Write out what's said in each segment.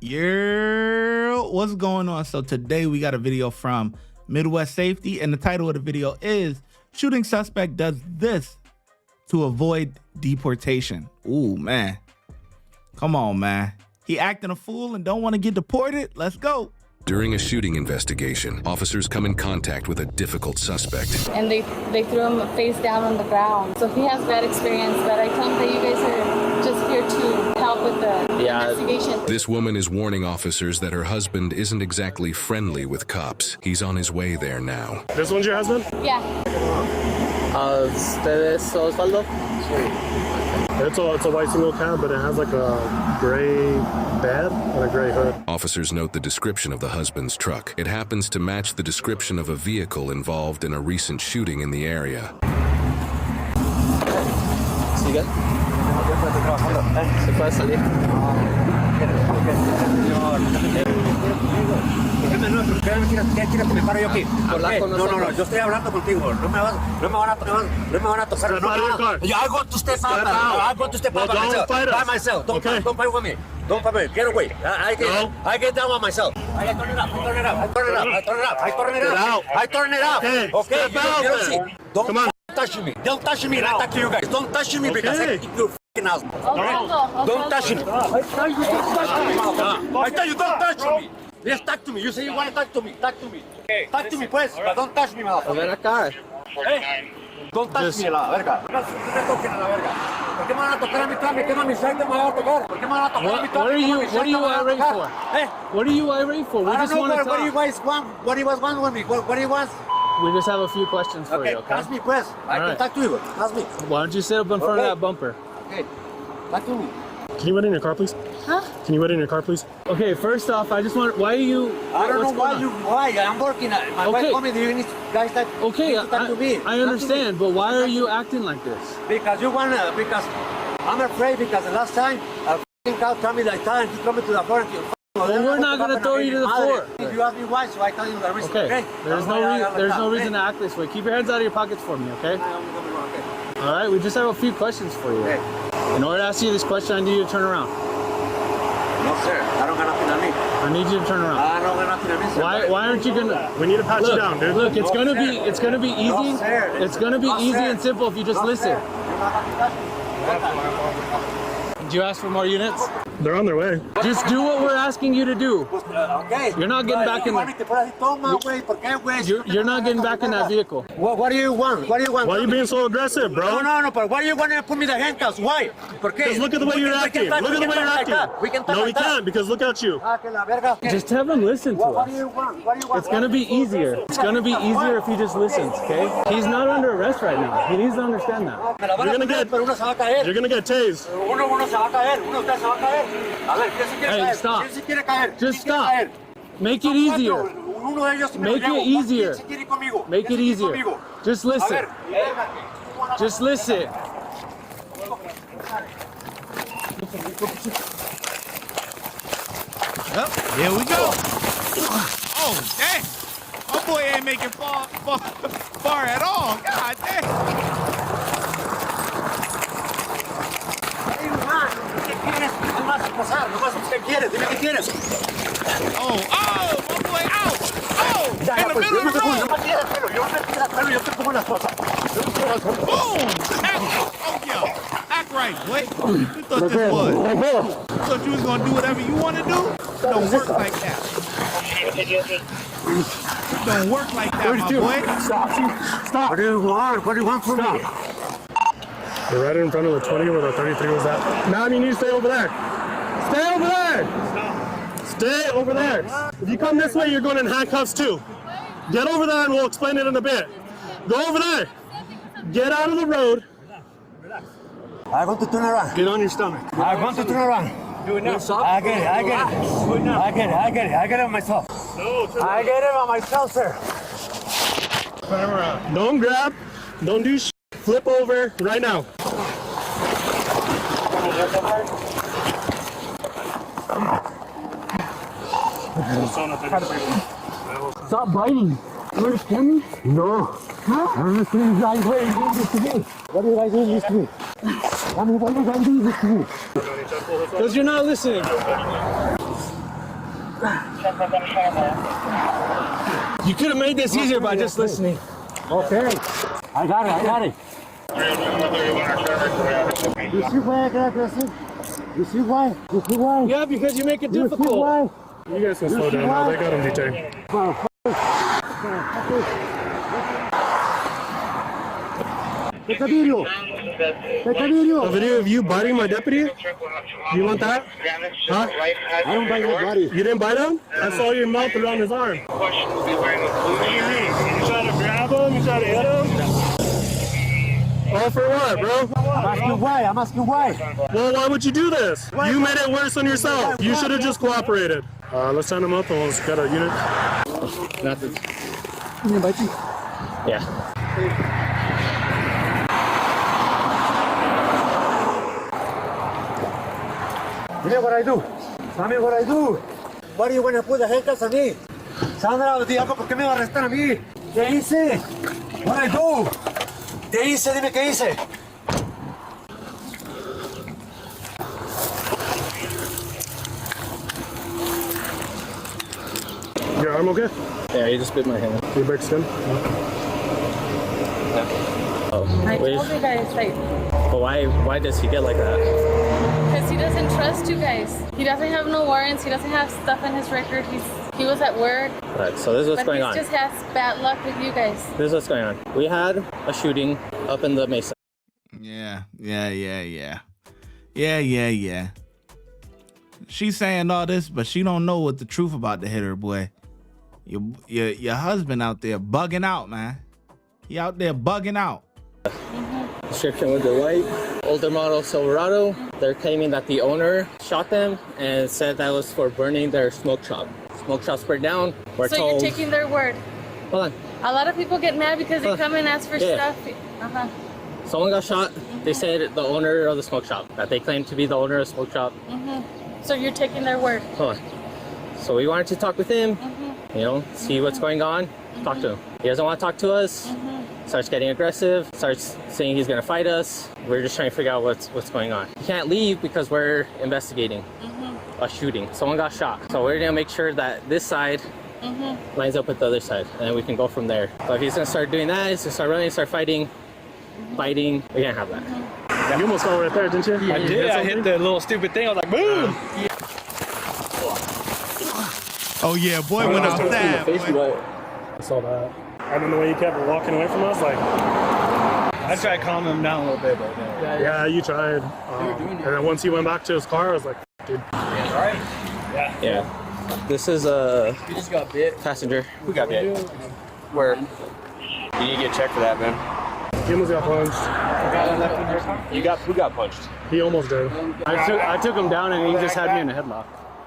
Yeah, what's going on? So today we got a video from Midwest Safety, and the title of the video is "Shooting Suspect Does This to Avoid Deportation." Ooh, man. Come on, man. He acting a fool and don't want to get deported? Let's go. During a shooting investigation, officers come in contact with a difficult suspect. And they threw him face down on the ground. So he has bad experience, but I tell him that you guys are just here to help with the investigation. This woman is warning officers that her husband isn't exactly friendly with cops. He's on his way there now. This one's your husband? Yeah. ¿Ustedes Osvaldo? It's a white single cab, but it has like a gray bed and a gray hood. Officers note the description of the husband's truck. It happens to match the description of a vehicle involved in a recent shooting in the area. ¿Sigue? ¿Se puede salir? No, yo estoy hablando contigo. No me van a tocar. I go to step out. I go to step out by myself. Don't fight with me. Don't fight with me. Get away. I get down by myself. I turn it up. Okay. Don't touch me. Don't touch me. I talk to you guys. Don't touch me because I keep your fucking house. Don't touch me. I tell you, don't touch me. Yes, talk to me. You say you want to talk to me. Talk to me. Talk to me, pues. But don't touch me, motherfucker. A ver acá. Hey, don't touch me, la verga. No me toquen a la verga. ¿Por qué me van a tocar a mi trámite? ¿Qué me van a tocar? ¿Por qué me van a tocar a mi trámite? What are you irate for? Hey, What are you irate for? We I just don't want know to talk. what do you guys want. What do you guys want with me? What do you want? We just have a few questions for you, okay? Ask me, pues. I can talk to you. Ask me. Why don't you sit up in front of that bumper? Okay, talk to me. Can you wait in your car, please? Huh? Can you wait in your car, please? Okay, first off, I just want, why are you... I don't know why I'm working. My wife told me that you need guys that Okay, need to talk to me. I understand, but why are you acting like this? Because I'm afraid because the last time a f***ing cow told me like that and he threw me to the floor and Well, we're not going to throw you to the floor. If you ask me why, so I tell you the reason. Okay, there's no reason to act this way. Keep your hands out of your pockets for me, okay? All right, we just have a few questions for you. In order to ask you this question, I need you to turn around. No, sir. I don't got nothing on me. I need you to turn around. I don't got nothing on me, sir. Why aren't you gonna? We need to pat you down, dude. Look, it's gonna be easy. No, sir. It's gonna be easy and simple if you just listen. Did you ask for more units? They're on their way. Just do what we're asking you to do. Okay. You're not getting back in You're not getting back in that vehicle. What do you want? What do you want? Why are you being so aggressive, bro? No, but why do you want to put me the handcuffs? Why? Because look at the way you're acting. Look at the way you're acting. No, we can't, because look at you. Just have him listen to What us. do you want? What do you want? It's gonna be easier. It's gonna be easier if he just listens, okay? He's not under arrest right now. He needs to understand that. You're gonna get tased. Uno se va a caer. Uno de ustedes se va a caer. A ver, ¿quién se quiere caer? Stop. ¿Quién se quiere caer? Just stop. Make it easier. Uno de ellos Make it easier. ¿Quién se quiere ir conmigo? Make it easier. Just A listen. ver, Just listen. Yep, here we go. Oh, dang. My boy ain't making far at all. God damn. Dime qué quieres. Oh, my boy out. Oh, in the middle of the road. Yo te pongo las cosas. Boom. Act right, boy. You thought this was. You thought you was going to do whatever you want to do? It don't work like that. It don't work like that, my boy. Stop. What do you want? What do you want from me? You're right in front of the 20 where the 33 was at. Now you need to stay over there. Stay over there. Stay over there. If you come this way, you're going in handcuffs too. Get over there and we'll explain it in a bit. Go over there. Get out of the road. I want to turn around. Get on your stomach. I want to turn around. Do it now. I get it. I get it myself. I get it by myself, sir. Don't grab. Don't do shit. Flip over right now. Stop biting. You understand me? No. Huh? I don't understand you guys. What are you doing this to me? What are you guys doing this to me? I mean, what are you guys doing this to me? Because you're not listening. You could have made this easier by just listening. Okay. I got it. I got it. You see why I got aggressive? You see why? You see why? Yeah, because you make it You see difficult. why? You guys can slow down now. They got him detained. Take a video. Take a video. A video of you biting my deputy? You want that? Huh? I don't bite your body. You didn't bite him? I saw your mouth around his arm. What do you mean? You trying to grab him? You trying to hit him? All for what, bro? I'm asking why. I'm asking why. Well, why would you do this? You made it worse on yourself. You should have just cooperated. Let's sign him up and let's get a unit. Nothing. You didn't bite you? Yeah. Mira what I do. Tell me what I do. Why do you want to put the handcuffs on me? Sandra, diablo, ¿por qué me va a arrestar a mí? ¿Qué hice? What I do? ¿Qué hice? Dime qué hice. Your arm okay? Yeah, you just bit my hand. You break skin? Oh, I wait. told you guys, like, But why does he get like that? because he doesn't trust you guys. He doesn't have no warrants. He doesn't have stuff in his record. He was at work. Right, so this is what's But going he on. just has bad luck with you guys. This is what's going on. We had a shooting up in the Mesa. Yeah. She's saying all this, but she don't know what the truth about the hitter, boy. Your husband out there bugging out, man. He out there bugging out. Description with the white older model Silverado. They're claiming that the owner shot them and said that was for burning their smoke shop. Smoke shop's burned down. We're So told. you're taking their word. Hold on. A lot of people get mad because they come and ask for Yeah. stuff. Uh-huh. Someone got shot. They said the owner of the smoke shop. That they claim to be the owner of the smoke shop. So you're taking their word. Hold on. So we wanted to talk with him. You know, see what's going on. Talk to him. He doesn't want to talk to us. Starts getting aggressive. Starts saying he's gonna fight us. We're just trying to figure out what's going on. He can't leave because we're investigating a shooting. Someone got shot. So we're gonna make sure that this side lines up with the other side, and then we can go from there. So if he's gonna start doing that, he's gonna start running, start fighting, we can't have that. You almost fell right there, didn't you? I did. I hit the little stupid thing. I was like, boom! Oh yeah, boy went outside. I saw that. And then the way you kept walking away from us, like, I tried calming him down a little bit, but yeah, you tried. And then once he went back to his car, I was like, dude. yeah. This is a You just got bit. passenger. Who got bit? Where? You need to get checked for that, man. He almost got punched. Who got punched? He almost did. I took him down and he just had me in a headlock.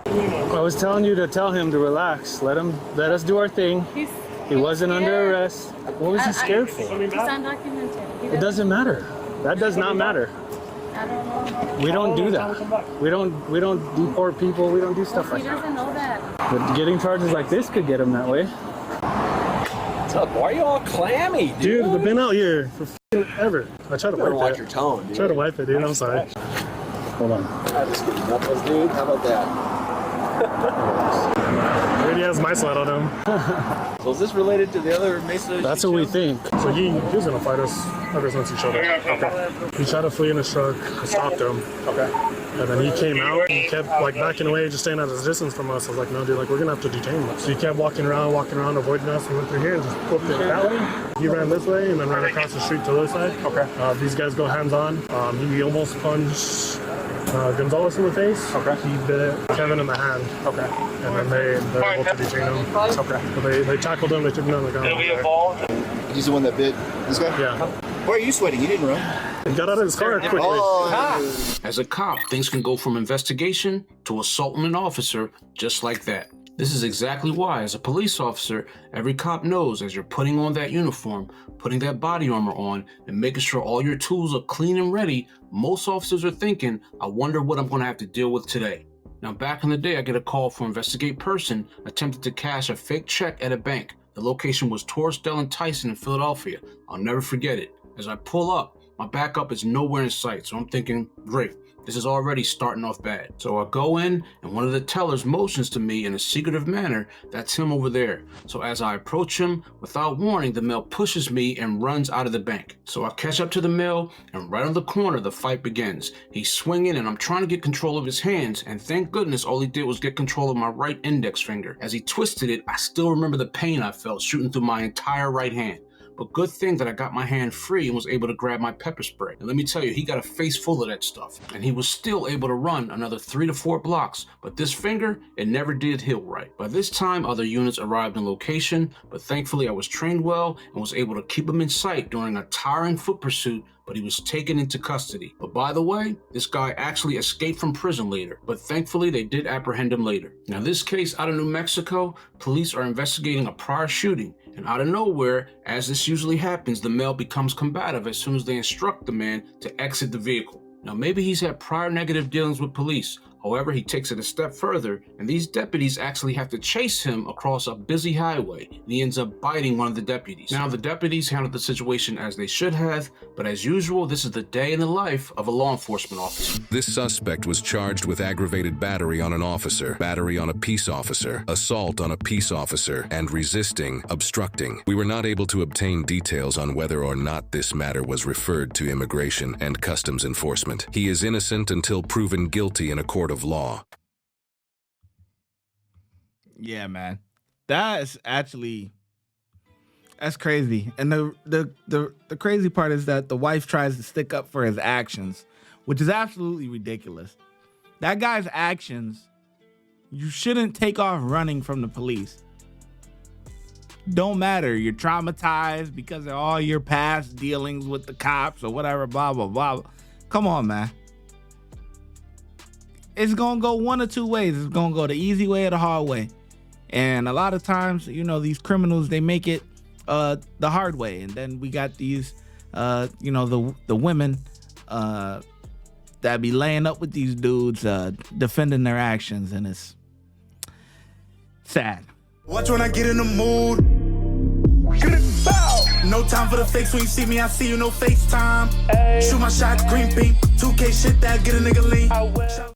I was telling you to tell him to relax. Let us do our thing. He wasn't under arrest. What was he scared for? He's undocumented. It doesn't matter. That does not matter. I don't know. We don't do that. We don't deport people. We don't do stuff like He that. doesn't know that. But getting charges like this could get him that way. What's up? Why are you all clammy, dude? Dude, we've been out here for ever. I tried to Better watch wipe your it. tone, dude. Try to wipe it, dude. I'm sorry. Hold on. Just getting knuckles, dude. How about that? Maybe he has my sled on him. So is this related to the other Mesa? That's what we think. So he was gonna fight us ever since he showed up. Okay. He tried to flee in his truck. I stopped him. Okay. And then he came out. He kept like backing away, just staying at his distance from us. I was like, no, dude, like we're gonna have to detain him. So he kept walking around, avoiding us. We went through here and just flipped it that way. He ran this way and then ran across the street to the other side. Okay. These guys go hands on. He almost punched Gonzalez in the face. Okay. He bit Kevin in the hand. Okay. And then they're able to detain him. Okay. So they tackled him. They took him down the gun. He's the one that bit this guy? Yeah. Why are you sweating? You didn't run. He got out of his car quickly. As a cop, things can go from investigation to assaulting an officer just like that. This is exactly why, as a police officer, every cop knows as you're putting on that uniform, putting that body armor on, and making sure all your tools are clean and ready, most officers are thinking, I wonder what I'm going to have to deal with today. Now, back in the day, I get a call from Investigate Person attempted to cash a fake check at a bank. The location was Torresdale and Tyson in Philadelphia. I'll never forget it. As I pull up, My backup is nowhere in sight, so I'm thinking, great, this is already starting off bad. So I go in, and one of the tellers motions to me in a secretive manner, that's him over there. So as I approach him, without warning, the male pushes me and runs out of the bank. So I catch up to the male, and right on the corner, the fight begins. He's swinging, and I'm trying to get control of his hands, and thank goodness all he did was get control of my right index finger. As he twisted it, I still remember the pain I felt shooting through my entire right hand. But good thing that I got my hand free and was able to grab my pepper spray. And let me tell you, he got a face full of that stuff. And he was still able to run another 3 to 4 blocks. But this finger, it never did heal right. By this time, other units arrived in location, but thankfully I was trained well and was able to keep him in sight during a tiring foot pursuit, but he was taken into custody. But by the way, this guy actually escaped from prison later, but thankfully they did apprehend him later. Now this case out of New Mexico, police are investigating a prior shooting, and out of nowhere, as this usually happens, the male becomes combative as soon as they instruct the man to exit the vehicle. Now maybe he's had prior negative dealings with police. However, he takes it a step further, and these deputies actually have to chase him across a busy highway, and he ends up biting one of the deputies. Now, the deputies handled the situation as they should have, but as usual, this is the day in the life of a law enforcement officer. This suspect was charged with aggravated battery on an officer, battery on a peace officer, assault on a peace officer, and resisting, obstructing. We were not able to obtain details on whether or not this matter was referred to Immigration and Customs Enforcement. He is innocent until proven guilty in a court of law. Yeah, man. That's crazy. And the crazy part is that the wife tries to stick up for his actions, which is absolutely ridiculous. That guy's actions, you shouldn't take off running from the police. Don't matter. You're traumatized because of all your past dealings with the cops or whatever, blah, blah, blah. Come on, man. It's going to go one or two ways. It's going to go the easy way or the hard way. And a lot of times, you know, these criminals, they make it the hard way. And then we got these, you know, the women that be laying up with these dudes, defending their actions. And it's sad. Watch when I get in the mood. No time for the fakes. When you see me, I see you, no FaceTime. Shoot my shot, green beam. 2K shit that get a nigga lean.